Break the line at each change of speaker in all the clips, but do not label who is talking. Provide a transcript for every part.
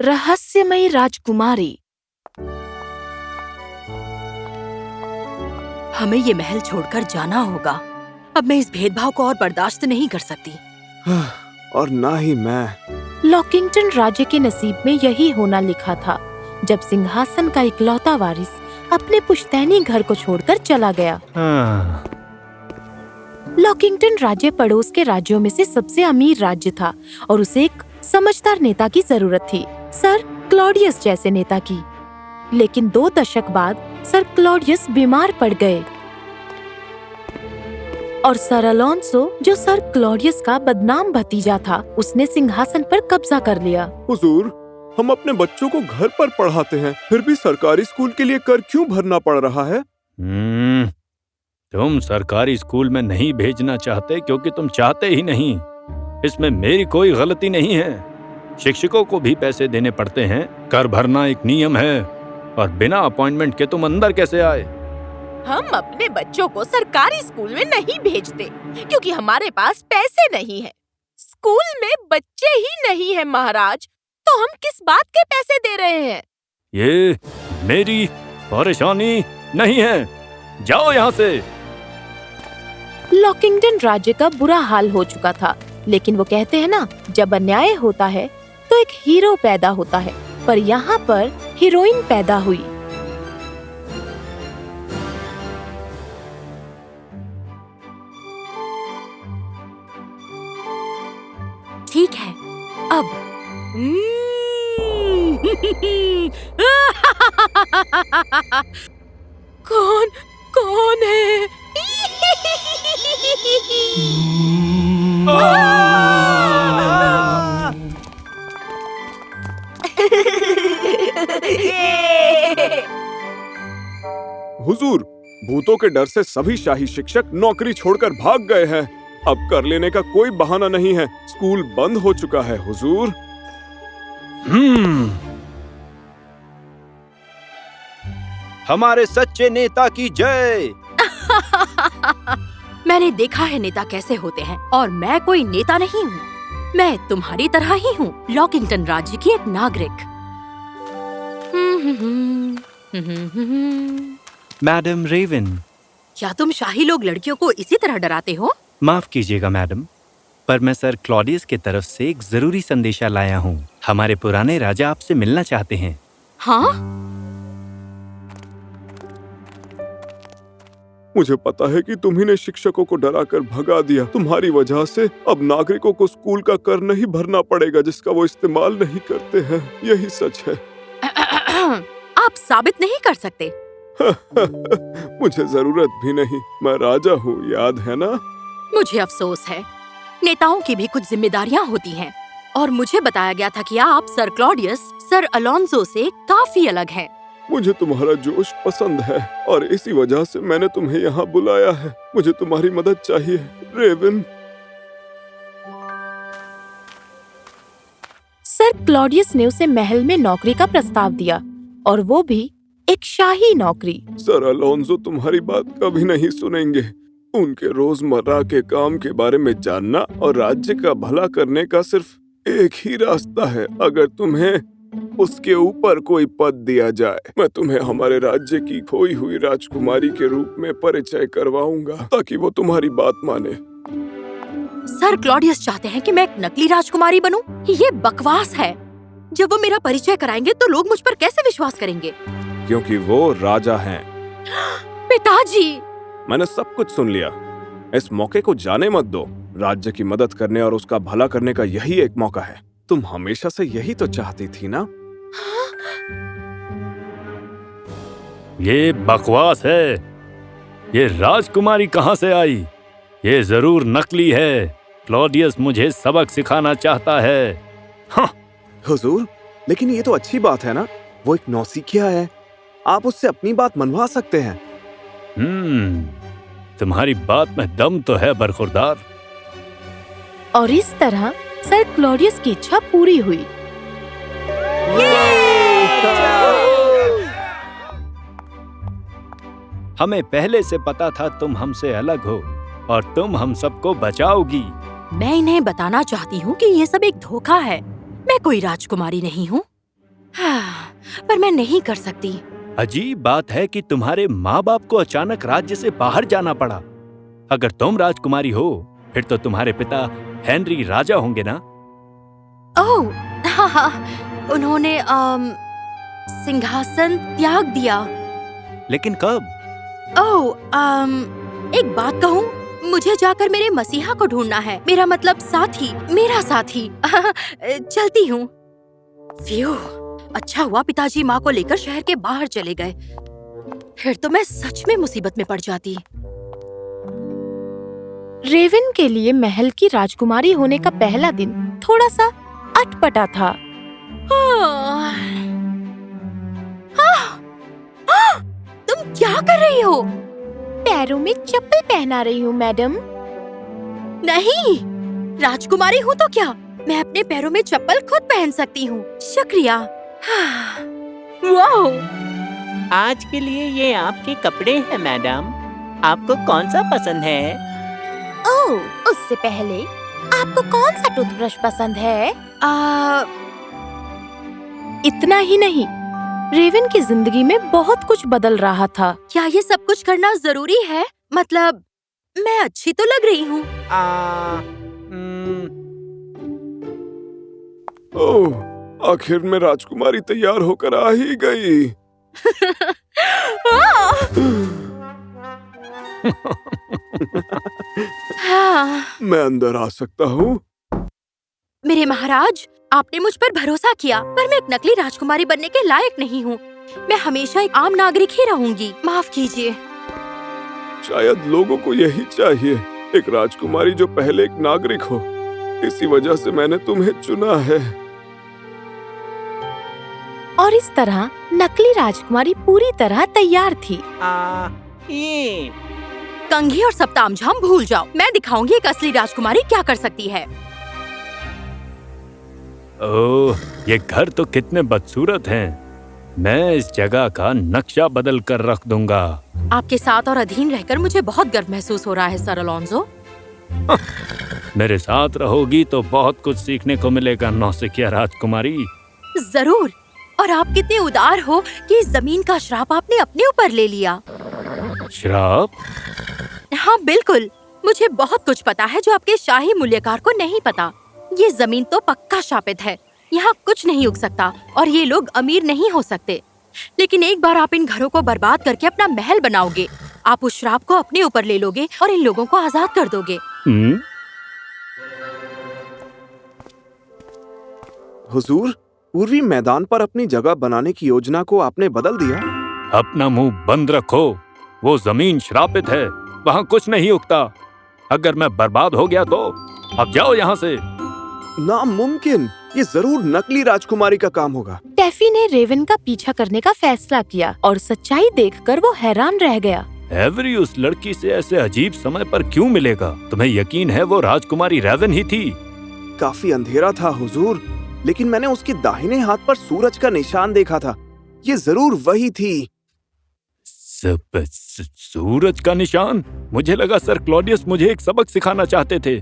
रहस्यमयी राजकुमारी।
हमें ये महल छोड़कर जाना होगा। अब मैं इस भेदभाव को और बर्दाश्त नहीं कर सकती।
और ना ही मैं।
लॉकिंगटन राज्य के नसीब में यही होना लिखा था जब सिंहासन का इकलौता वारिस अपने पुश्तैनी घर को छोड़कर चला गया। लॉकिंगटन राज्य पड़ोस के राज्यों में से सबसे अमीर राज्य था और उसे एक समझदार नेता की जरूरत थी, सर क्लॉडियस जैसे नेता की। लेकिन 2 दशक बाद सर क्लॉडियस बीमार पड़ गए और सर अलोंसो, जो सर क्लॉडियस का बदनाम भतीजा था, उसने सिंहासन पर कब्जा कर लिया।
हुजूर, हम अपने बच्चों को घर पर पढ़ाते हैं, फिर भी सरकारी स्कूल के लिए कर क्यों भरना पड़ रहा है?
तुम सरकारी स्कूल में नहीं भेजना चाहते क्योंकि तुम चाहते ही नहीं। इसमें मेरी कोई गलती नहीं है। शिक्षकों को भी पैसे देने पड़ते हैं, कर भरना एक नियम है। और बिना अपॉइंटमेंट के तुम अंदर कैसे आए?
हम अपने बच्चों को सरकारी स्कूल में नहीं भेजते क्योंकि हमारे पास पैसे नहीं है। स्कूल में बच्चे ही नहीं है महाराज, तो हम किस बात के पैसे दे रहे हैं?
ये मेरी परेशानी नहीं है, जाओ यहाँ से।
लॉकिंगटन राज्य का बुरा हाल हो चुका था, लेकिन वो कहते हैं ना, जब अन्याय होता है तो एक हीरो पैदा होता है, पर यहाँ पर हीरोइन पैदा हुई।
ठीक है, अब कौन है?
हुजूर, भूतों के डर से सभी शाही शिक्षक नौकरी छोड़कर भाग गए हैं। अब कर लेने का कोई बहाना नहीं है। स्कूल बंद हो चुका है हुजूर।
हमारे सच्चे नेता की जय।
मैंने देखा है नेता कैसे होते हैं, और मैं कोई नेता नहीं हूँ। मैं तुम्हारी तरह ही हूँ, लॉकिंगटन राज्य की एक नागरिक।
मैडम रेवन,
क्या तुम शाही लोग लड़कियों को इसी तरह डराते हो?
माफ कीजिएगा मैडम, पर मैं सर क्लॉडियस की तरफ से एक जरूरी संदेशा लाया हूँ। हमारे पुराने राजा आपसे मिलना चाहते हैं।
हाँ?
मुझे पता है कि तुम्ही ने शिक्षकों को डराकर भगा दिया। तुम्हारी वजह से अब नागरिकों को स्कूल का कर नहीं भरना पड़ेगा जिसका वो इस्तेमाल नहीं करते हैं। यही सच है।
आप साबित नहीं कर सकते।
मुझे जरूरत भी नहीं, मैं राजा हूँ, याद है ना?
मुझे अफसोस है, नेताओं की भी कुछ जिम्मेदारियां होती हैं, और मुझे बताया गया था कि आप सर क्लॉडियस सर अलोंसो से काफी अलग हैं।
मुझे तुम्हारा जोश पसंद है और इसी वजह से मैंने तुम्हें यहाँ बुलाया है। मुझे तुम्हारी मदद चाहिए, रेवन।
सर क्लॉडियस ने उसे महल में नौकरी का प्रस्ताव दिया, और वो भी एक शाही नौकरी।
सर अलोंसो तुम्हारी बात कभी नहीं सुनेंगे। उनके रोजमर्रा के काम के बारे में जानना और राज्य का भला करने का सिर्फ एक ही रास्ता है। अगर तुम्हें उसके ऊपर कोई पद दिया जाए, मैं तुम्हें हमारे राज्य की खोई हुई राजकुमारी के रूप में परिचय करवाऊंगा ताकि वो तुम्हारी बात माने।
सर क्लॉडियस चाहते हैं कि मैं एक नकली राजकुमारी बनूं? ये बकवास है। जब वो मेरा परिचय कराएंगे तो लोग मुझ पर कैसे विश्वास करेंगे?
क्योंकि वो राजा हैं।
पिताजी,
मैंने सब कुछ सुन लिया। इस मौके को जाने मत दो। राज्य की मदद करने और उसका भला करने का यही एक मौका है। तुम हमेशा से यही तो चाहती थी ना?
ये बकवास है। ये राजकुमारी कहाँ से आई? ये जरूर नकली है। क्लॉडियस मुझे सबक सिखाना चाहता है।
हाँ, हुजूर, लेकिन ये तो अच्छी बात है ना? वो एक नौसिखिया है, आप उससे अपनी बात मनवा सकते हैं।
तुम्हारी बात में दम तो है बरखुरदार।
और इस तरह सर क्लॉडियस की इच्छा पूरी हुई।
हमें पहले से पता था तुम हमसे अलग हो और तुम हम सबको बचाओगी।
मैं इन्हें बताना चाहती हूँ कि ये सब एक धोखा है। मैं कोई राजकुमारी नहीं हूँ। पर मैं नहीं कर सकती।
अजीब बात है कि तुम्हारे माँ बाप को अचानक राज्य से बाहर जाना पड़ा। अगर तुम राजकुमारी हो फिर तो तुम्हारे पिता हेनरी राजा होंगे ना?
ओह, हाँ, उन्होंने सिंहासन त्याग दिया।
लेकिन कब?
ओह, एक बात कहूँ, मुझे जाकर मेरे मसीहा को ढूंढना है। मेरा मतलब साथी, मेरा साथी। चलती हूँ। फ्यू, अच्छा हुआ पिताजी माँ को लेकर शहर के बाहर चले गए, फिर तो मैं सच में मुसीबत में पड़ जाती।
रेवन के लिए महल की राजकुमारी होने का पहला दिन थोड़ा सा अटपटा था।
तुम क्या कर रही हो?
पैरों में चप्पल पहना रही हूँ मैडम।
नहीं, राजकुमारी हूँ तो क्या, मैं अपने पैरों में चप्पल खुद पहन सकती हूँ। शुक्रिया। वाओ!
आज के लिए ये आपके कपड़े हैं मैडम, आपको कौन सा पसंद है?
ओह, उससे पहले आपको कौन सा टूथब्रश पसंद है? इतना ही नहीं, रेवन की जिंदगी में बहुत कुछ बदल रहा था।
क्या ये सब कुछ करना जरूरी है? मतलब मैं अच्छी तो लग रही हूँ।
ओह, आखिर में राजकुमारी तैयार होकर आ ही गई।
हाँ,
मैं अंदर आ सकता हूँ?
मेरे महाराज, आपने मुझ पर भरोसा किया, पर मैं एक नकली राजकुमारी बनने के लायक नहीं हूँ। मैं हमेशा एक आम नागरिक ही रहूंगी। माफ कीजिए।
शायद लोगों को यही चाहिए, एक राजकुमारी जो पहले एक नागरिक हो। इसी वजह से मैंने तुम्हें चुना है।
और इस तरह नकली राजकुमारी पूरी तरह तैयार थी।
ये
कंघी और सब तामझाम भूल जाओ, मैं दिखाऊंगी एक असली राजकुमारी क्या कर सकती है।
ओह, ये घर तो कितने बदसूरत हैं। मैं इस जगह का नक्शा बदल कर रख दूंगा।
आपके साथ और अधीन रहकर मुझे बहुत गर्व महसूस हो रहा है सर अलोंसो।
मेरे साथ रहोगी तो बहुत कुछ सीखने को मिलेगा नौसिखिया राजकुमारी।
जरूर। और आप कितने उदार हो कि इस जमीन का श्राप आपने अपने ऊपर ले लिया।
श्राप?
हाँ बिल्कुल, मुझे बहुत कुछ पता है जो आपके शाही मूल्यकार को नहीं पता। ये जमीन तो पक्का शापित है, यहाँ कुछ नहीं उग सकता और ये लोग अमीर नहीं हो सकते। लेकिन एक बार आप इन घरों को बर्बाद करके अपना महल बनाओगे, आप उस श्राप को अपने ऊपर ले लोगे और इन लोगों को आजाद कर दोगे।
हुजूर, पूर्वी मैदान पर अपनी जगह बनाने की योजना को आपने बदल दिया।
अपना मुंह बंद रखो। वो जमीन श्रापित है, वहाँ कुछ नहीं उगता। अगर मैं बर्बाद हो गया तो अब जाओ यहाँ से।
नामुमकिन, ये जरूर नकली राजकुमारी का काम होगा।
टैफी ने रेवन का पीछा करने का फैसला किया और सच्चाई देखकर वो हैरान रह गया।
एवरी उस लड़की से ऐसे अजीब समय पर क्यों मिलेगा? तुम्हें यकीन है वो राजकुमारी रेवन ही थी?
काफी अंधेरा था हुजूर, लेकिन मैंने उसके दाहिने हाथ पर सूरज का निशान देखा था। ये जरूर वही थी।
सूरज का निशान? मुझे लगा सर क्लॉडियस मुझे एक सबक सिखाना चाहते थे।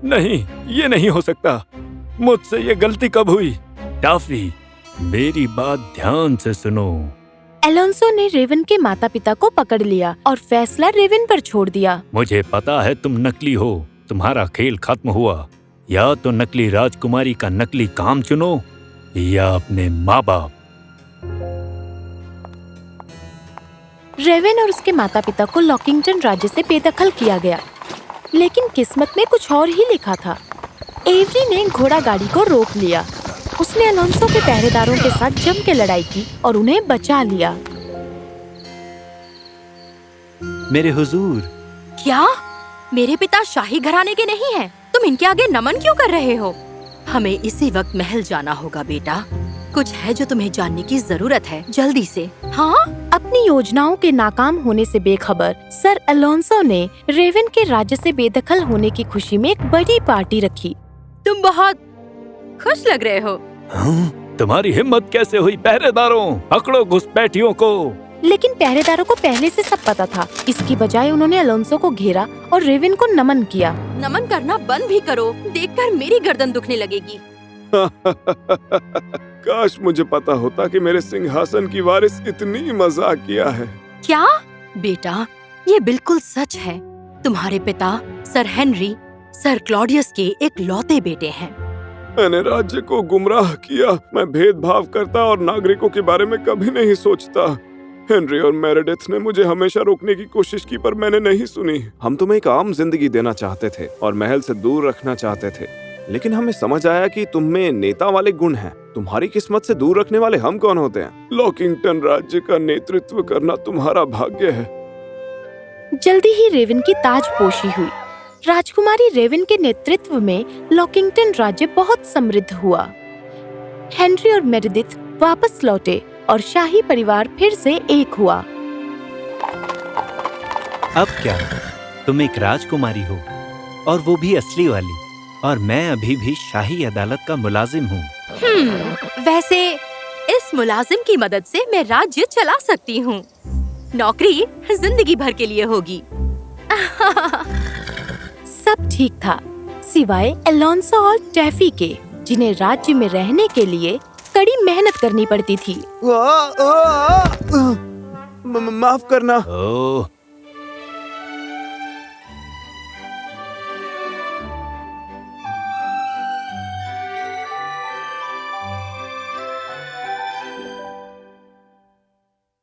नहीं, ये नहीं हो सकता। मुझसे ये गलती कब हुई? टॉफी, मेरी बात ध्यान से सुनो।
अलोंसो ने रेवन के माता पिता को पकड़ लिया और फैसला रेवन पर छोड़ दिया।
मुझे पता है तुम नकली हो, तुम्हारा खेल खत्म हुआ। या तो नकली राजकुमारी का नकली काम चुनो या अपने माँ बाप।
रेवन और उसके माता पिता को लॉकिंगटन राज्य से बेदखल किया गया, लेकिन किस्मत में कुछ और ही लिखा था। एवरी ने घोड़ा गाड़ी को रोक लिया। उसने अलोंसो के पहरेदारों के साथ जम के लड़ाई की और उन्हें बचा लिया।
मेरे हुजूर।
क्या? मेरे पिता शाही घराने के नहीं हैं? तुम इनके आगे नमन क्यों कर रहे हो? हमें इसी वक्त महल जाना होगा बेटा। कुछ है जो तुम्हें जानने की जरूरत है, जल्दी से। हाँ?
अपनी योजनाओं के नाकाम होने से बेखबर सर अलोंसो ने रेवन के राज्य से बेदखल होने की खुशी में एक बड़ी पार्टी रखी।
तुम बहुत खुश लग रहे हो।
तुम्हारी हिम्मत कैसे हुई? पहरेदारों, पकड़ो घुसपैठियों को।
लेकिन पहरेदारों को पहले से सब पता था। इसकी बजाय उन्होंने अलोंसो को घेरा और रेवन को नमन किया।
नमन करना बंद भी करो, देखकर मेरी गर्दन दुखने लगेगी।
काश मुझे पता होता कि मेरे सिंहासन की वारिस इतनी मजाकिया है।
क्या बेटा, ये बिल्कुल सच है। तुम्हारे पिता सर हेनरी सर क्लॉडियस के इकलौते बेटे हैं।
मैंने राज्य को गुमराह किया। मैं भेदभाव करता और नागरिकों के बारे में कभी नहीं सोचता। हेनरी और मेरेडिथ ने मुझे हमेशा रोकने की कोशिश की, पर मैंने नहीं सुनी। हम तुम्हें एक आम जिंदगी देना चाहते थे और महल से दूर रखना चाहते थे, लेकिन हमें समझ आया कि तुम में नेता वाले गुण हैं। तुम्हारी किस्मत से दूर रखने वाले हम कौन होते हैं? लॉकिंगटन राज्य का नेतृत्व करना तुम्हारा भाग्य है।
जल्दी ही रेवन की ताजपोशी हुई। राजकुमारी रेवन के नेतृत्व में लॉकिंगटन राज्य बहुत समृद्ध हुआ। हेनरी और मेरेडिथ वापस लौटे और शाही परिवार फिर से एक हुआ।
अब क्या, तुम एक राजकुमारी हो और वो भी असली वाली, और मैं अभी भी शाही अदालत का मुलाजिम हूँ।
वैसे इस मुलाजिम की मदद से मैं राज्य चला सकती हूँ। नौकरी जिंदगी भर के लिए होगी।
सब ठीक था, सिवाय एलोंसो और टैफी के, जिन्हें राज्य में रहने के लिए कड़ी मेहनत करनी पड़ती थी।
माफ करना।
ओह,